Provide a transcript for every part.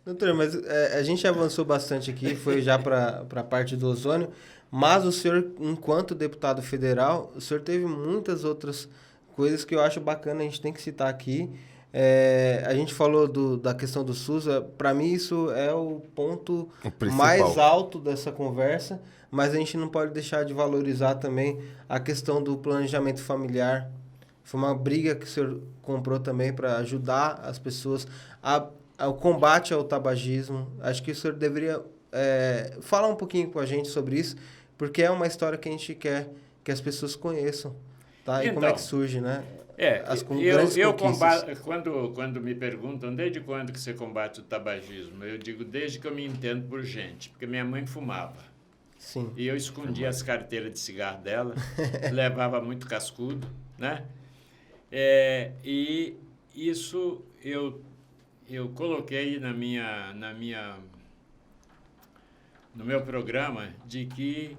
Doutor, mas a gente avançou bastante aqui, foi já para a parte do ozônio, mas o senhor, enquanto deputado federal, o senhor teve muitas outras coisas que eu acho bacana, a gente tem que citar aqui. A gente falou da questão do SUS, para mim isso é o ponto O principal. mais alto dessa conversa, mas a gente não pode deixar de valorizar também a questão do planejamento familiar. Foi uma briga que o senhor comprou também para ajudar as pessoas ao combate ao tabagismo. Acho que o senhor deveria falar um pouquinho com a gente sobre isso, porque é uma história que a gente quer que as pessoas conheçam, tá? E como é que surge, né? Eu combato, quando me perguntam desde quando que você combate o tabagismo, eu digo desde que eu me entendo por gente, porque minha mãe fumava. Sim. E eu escondia as carteiras de cigarro dela, levava muito cascudo, né? E isso eu coloquei no meu programa de que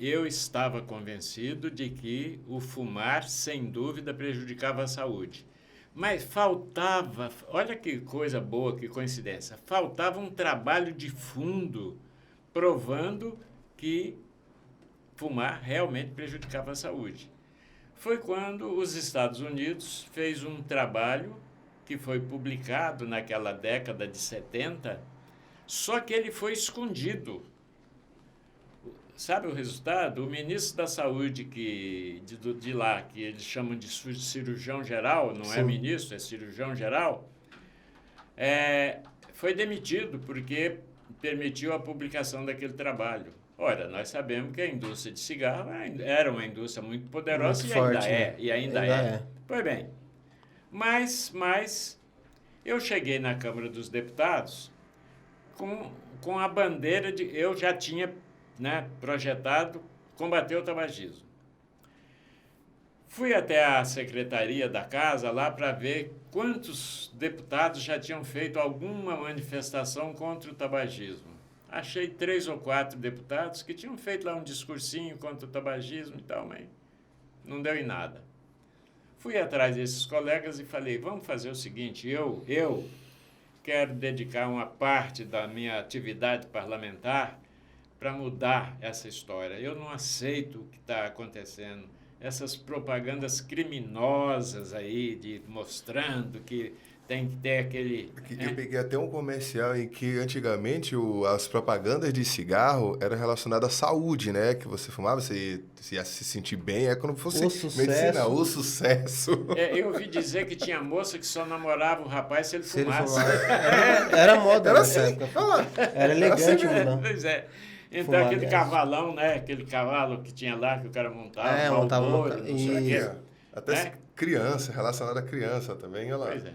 eu estava convencido de que o fumar, sem dúvida, prejudicava a saúde. Mas faltava, olha que coisa boa, que coincidência, faltava um trabalho de fundo provando que fumar realmente prejudicava a saúde. Foi quando os Estados Unidos fez um trabalho que foi publicado naquela década de 70, só que ele foi escondido. Sabe o resultado? O ministro da Saúde de lá, que eles chamam de cirurgião geral, não Sim. é ministro, é cirurgião geral, foi demitido porque permitiu a publicação daquele trabalho. Ora, nós sabemos que a indústria de cigarro era uma indústria muito poderosa Muito e forte, ainda né? e ainda é. Pois bem, mas eu cheguei na Câmara dos Deputados com a bandeira de... Eu já tinha projetado combater o tabagismo. Fui até a secretaria da casa lá para ver quantos deputados já tinham feito alguma manifestação contra o tabagismo. Achei 3 ou 4 deputados que tinham feito lá um discursinho contra o tabagismo e tal, mas não deu em nada. Fui atrás desses colegas e falei, vamos fazer o seguinte, eu quero dedicar uma parte da minha atividade parlamentar para mudar essa história. Eu não aceito o que está acontecendo. Essas propagandas criminosas aí, mostrando que tem que ter aquele... Eu peguei até um comercial em que antigamente as propagandas de cigarro eram relacionadas à saúde, né? Que você fumava, você ia se sentir bem, é como se fosse medicina, o sucesso. Eu ouvi dizer que tinha moça que só namorava o rapaz se ele fumasse. Era moda, era assim, era elegante, mudar. Pois é. Então, aquele cavalão, né? Aquele cavalo que tinha lá, que o cara montava, montava não sei o quê. Até criança, relacionada à criança também, olha lá. Pois é.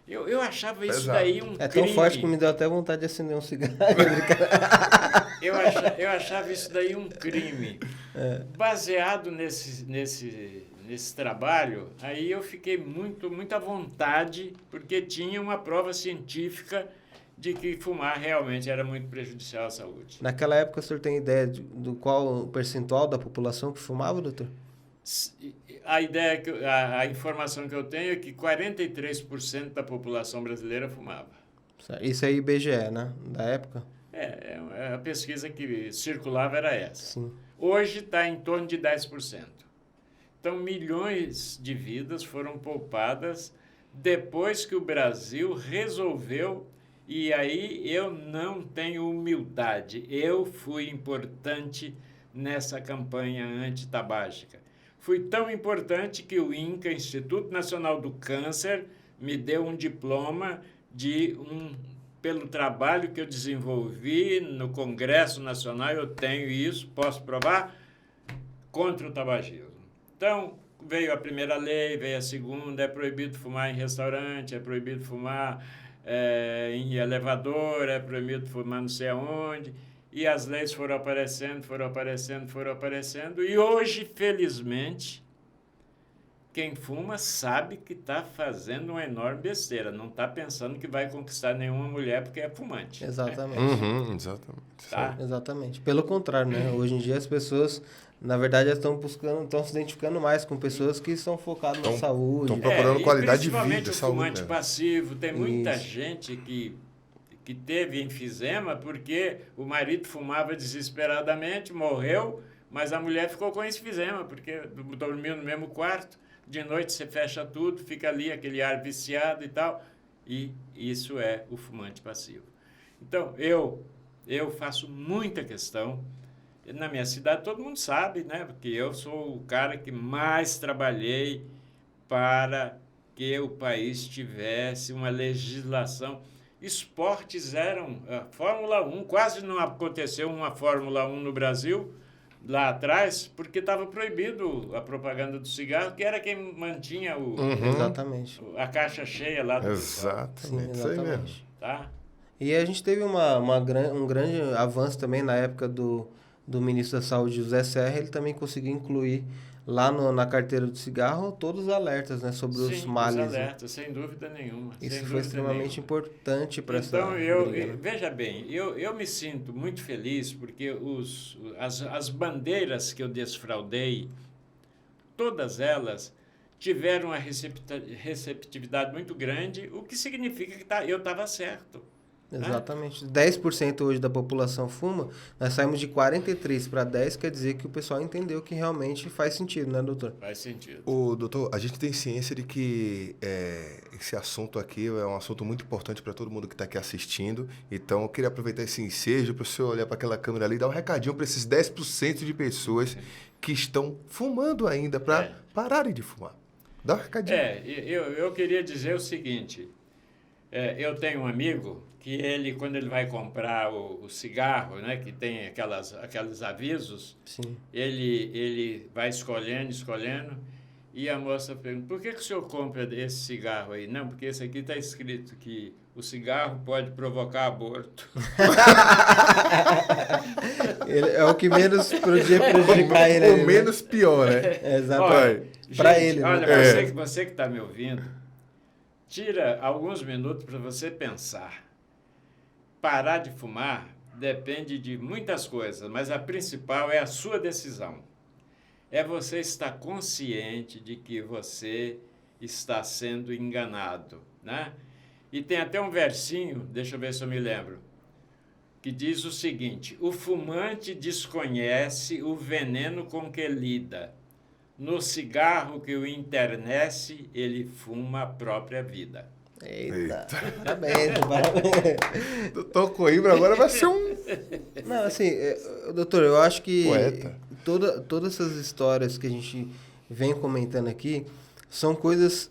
Eu achava isso daí um crime. É tão forte que me deu até vontade de acender um cigarro. Eu achava isso daí um crime. Baseado nesse trabalho, aí eu fiquei muito à vontade, porque tinha uma prova científica de que fumar realmente era muito prejudicial à saúde. Naquela época, o senhor tem ideia do qual o percentual da população que fumava, doutor? A informação que eu tenho é que 43% da população brasileira fumava. Isso é IBGE, né? Da época? A pesquisa que circulava era essa. Sim. Hoje está em torno de 10%. Então, milhões de vidas foram poupadas depois que o Brasil resolveu. E aí eu não tenho humildade. Eu fui importante nessa campanha antitabágica. Fui tão importante que o INCA, Instituto Nacional do Câncer, me deu um diploma pelo trabalho que eu desenvolvi no Congresso Nacional. Eu tenho isso, posso provar, contra o tabagismo. Então, veio a primeira lei, veio a segunda, é proibido fumar em restaurante, é proibido fumar em elevador, é proibido fumar não sei aonde, e as leis foram aparecendo, e hoje, felizmente, quem fuma sabe que está fazendo uma enorme besteira, não está pensando que vai conquistar nenhuma mulher porque é fumante. Exatamente. Exatamente. Tá? Exatamente. Pelo contrário, né? Hoje em dia as pessoas, na verdade, estão se identificando mais com pessoas que estão focadas na saúde. Estão procurando qualidade de vida, principalmente o saúde. fumante passivo. Tem muita gente que que teve enfisema porque o marido fumava desesperadamente, morreu, mas a mulher ficou com enfisema, porque dormiu no mesmo quarto. De noite você fecha tudo, fica ali aquele ar viciado e tal. E isso é o fumante passivo. Então, eu faço muita questão. Na minha cidade todo mundo sabe, né? Porque eu sou o cara que mais trabalhei para que o país tivesse uma legislação. Esportes eram Fórmula 1, quase não aconteceu uma Fórmula 1 no Brasil, lá atrás, porque estava proibido a propaganda do cigarro, que era quem mantinha Exatamente. a caixa cheia lá do Exatamente, Sim, isso aí mesmo. exatamente. tá? E a gente teve um grande avanço também na época do ministro da Saúde, José Serra. Ele também conseguiu incluir lá na carteira do cigarro todos os alertas, né, sobre os males. Os alertas, sem dúvida nenhuma. Isso foi extremamente importante para essa briga, né? Veja bem, eu me sinto muito feliz porque as bandeiras que eu desfraudei, todas elas tiveram uma receptividade muito grande, o que significa que eu estava certo. Exatamente. 10% hoje da população fuma, nós saímos de 43 para 10, quer dizer que o pessoal entendeu que realmente faz sentido, né, doutor? Faz sentido. Doutor, a gente tem ciência de que esse assunto aqui é um assunto muito importante para todo mundo que está aqui assistindo, então eu queria aproveitar esse ensejo para o senhor olhar para aquela câmera ali e dar um recadinho para esses 10% de pessoas que estão fumando ainda, para pararem de fumar. Dá um recadinho. Eu queria dizer o seguinte, eu tenho um amigo que quando ele vai comprar o cigarro, né, que tem aqueles avisos, Sim. ele vai escolhendo, e a moça pergunta, por que o senhor compra esse cigarro aí? Não, porque esse aqui está escrito que o cigarro pode provocar aborto. É o que menos podia prejudicar ele. O menos pior, né? Exatamente. Para ele. Olha, né? você que está me ouvindo, tira alguns minutos para você pensar. Parar de fumar depende de muitas coisas, mas a principal é a sua decisão. É você estar consciente de que você está sendo enganado, né? E tem até um versinho, deixa eu ver se eu me lembro, que diz o seguinte: o fumante desconhece o veneno com que lida. No cigarro que o enternece, ele fuma a própria vida. Eita. Parabéns. Doutor Coimbra agora vai ser um... Não, assim, doutor, eu acho que poeta. Todas essas histórias que a gente vem comentando aqui são coisas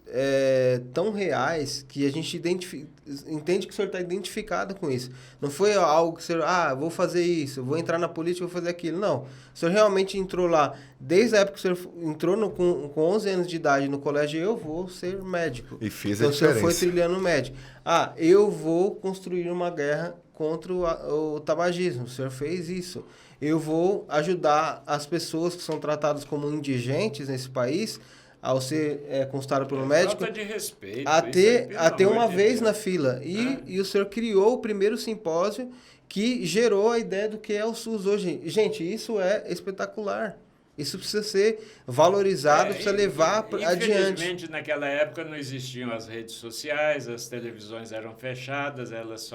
tão reais que a gente entende que o senhor está identificado com isso. Não foi algo que o senhor, vou fazer isso, vou entrar na política, vou fazer aquilo. Não. O senhor realmente entrou lá, desde a época que o senhor entrou com 11 anos de idade no colégio, eu vou ser médico. E fez então, a diferença. O senhor foi trilhando o médico. Eu vou construir uma guerra contra o tabagismo. O senhor fez isso. Eu vou ajudar as pessoas que são tratadas como indigentes nesse país, ao ser consultado pelo médico, falta de respeito, a ter uma vez na fila. E o senhor criou o primeiro simpósio que gerou a ideia do que é o SUS hoje. Gente, isso é espetacular. Isso precisa ser valorizado, precisa levar adiante. Infelizmente, naquela época não existiam as redes sociais, as televisões eram fechadas, elas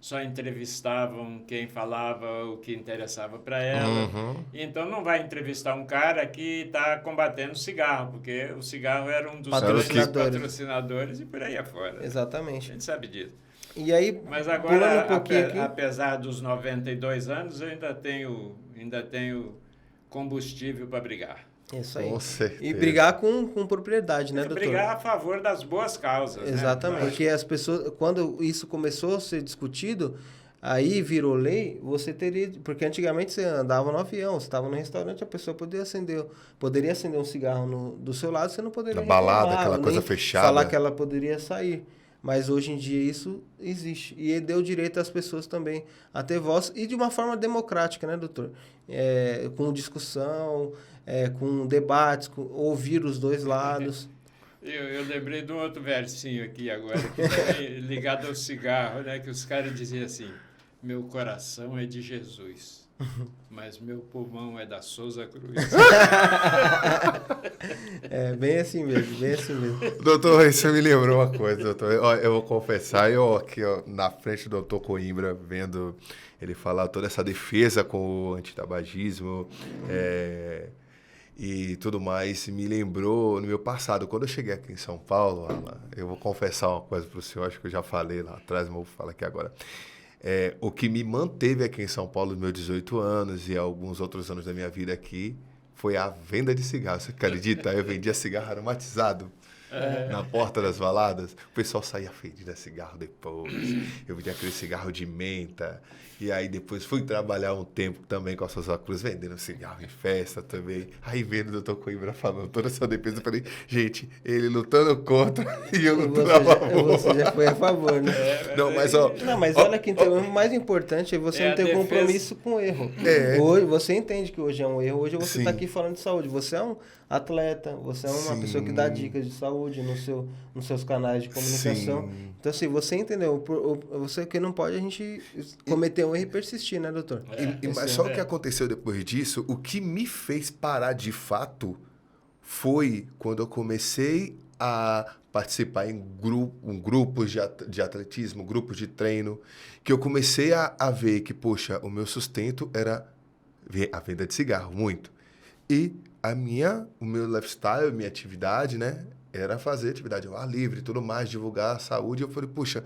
só entrevistavam quem falava o que interessava para ela. Uhum. Então, não vai entrevistar um cara que está combatendo o cigarro, porque o cigarro era um dos patrocinadores e por aí afora. Exatamente. A gente sabe disso. E aí, mas agora, um apesar dos 92 anos, eu ainda tenho combustível para brigar. Isso aí. Com certeza. E brigar com propriedade, né, doutor? Brigar a favor das boas causas. Exatamente. Né? Porque as pessoas, quando isso começou a ser discutido, aí virou lei, você teria... Porque antigamente você andava no avião, você estava no restaurante, a pessoa poderia acender um cigarro do seu lado, você não poderia na balada, aquela coisa fechada. Falar que ela poderia sair. Mas hoje em dia isso existe. E deu direito às pessoas também a ter voz. E de uma forma democrática, né, doutor? Com discussão, com debates, ouvir os dois lados. Eu lembrei de um outro versinho aqui agora, que é ligado ao cigarro, né? Que os caras diziam assim, meu coração é de Jesus. Mas meu pulmão é da Souza Cruz. É bem assim mesmo, bem assim mesmo. Doutor, isso me lembrou uma coisa, doutor. Ó, eu vou confessar, eu aqui ó, na frente do doutor Coimbra, vendo ele falar toda essa defesa com o antitabagismo e tudo mais, me lembrou no meu passado. Quando eu cheguei aqui em São Paulo, Alan, eu vou confessar uma coisa para o senhor, acho que eu já falei lá atrás, mas vou falar aqui agora. O que me manteve aqui em São Paulo nos meus 18 anos e alguns outros anos da minha vida aqui foi a venda de cigarro. Você acredita? Eu vendia cigarro aromatizado na porta das baladas. O pessoal saía fedido cigarro depois. Eu vendia aquele cigarro de menta. E aí depois fui trabalhar um tempo também com a Souza Cruz, vendendo cigarro em festa também. Aí vendo o doutor Coimbra falando toda essa defesa, eu falei, gente, ele lutando contra e eu lutando a favor. Você já foi a favor, né? Não, mas ó... Não, mas olha que então, o mais importante é você não ter compromisso com o erro. Hoje, você entende que hoje é um erro, hoje você está aqui falando de saúde. Você é um atleta, você é uma pessoa que dá dicas de saúde nos seus canais de comunicação. Então, assim, você entendeu. Você que não pode a gente cometer um erro e persistir, né, doutor? Mas só o que aconteceu depois disso, o que me fez parar de fato foi quando eu comecei a participar em grupos de atletismo, grupos de treino, que eu comecei a ver que, poxa, o meu sustento era a venda de cigarro, muito. E o meu lifestyle, minha atividade, né, era fazer atividade ao ar livre e tudo mais, divulgar a saúde. Eu falei, puxa,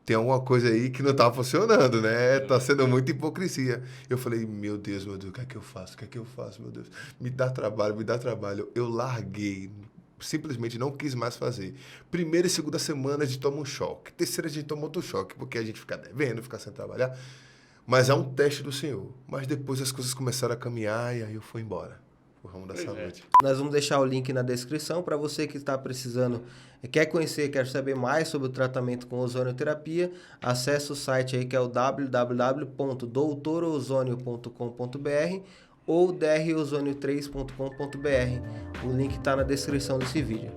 tem alguma coisa aí que não tá funcionando, né? Tá sendo muita hipocrisia. Eu falei, meu Deus, o que é que eu faço? O que é que eu faço, meu Deus? Me dá trabalho. Eu larguei, simplesmente não quis mais fazer. Primeira e segunda semana a gente toma um choque. Terceira a gente toma outro choque, porque a gente fica devendo, fica sem trabalhar. Mas é um teste do Senhor. Mas depois as coisas começaram a caminhar e aí eu fui embora. O ramo da saúde. Nós vamos deixar o link na descrição para você que está precisando, quer conhecer, quer saber mais sobre o tratamento com ozonioterapia, acesse o site aí que é o www.doutorozonio.com.br ou drozonio3.com.br. O link está na descrição desse vídeo.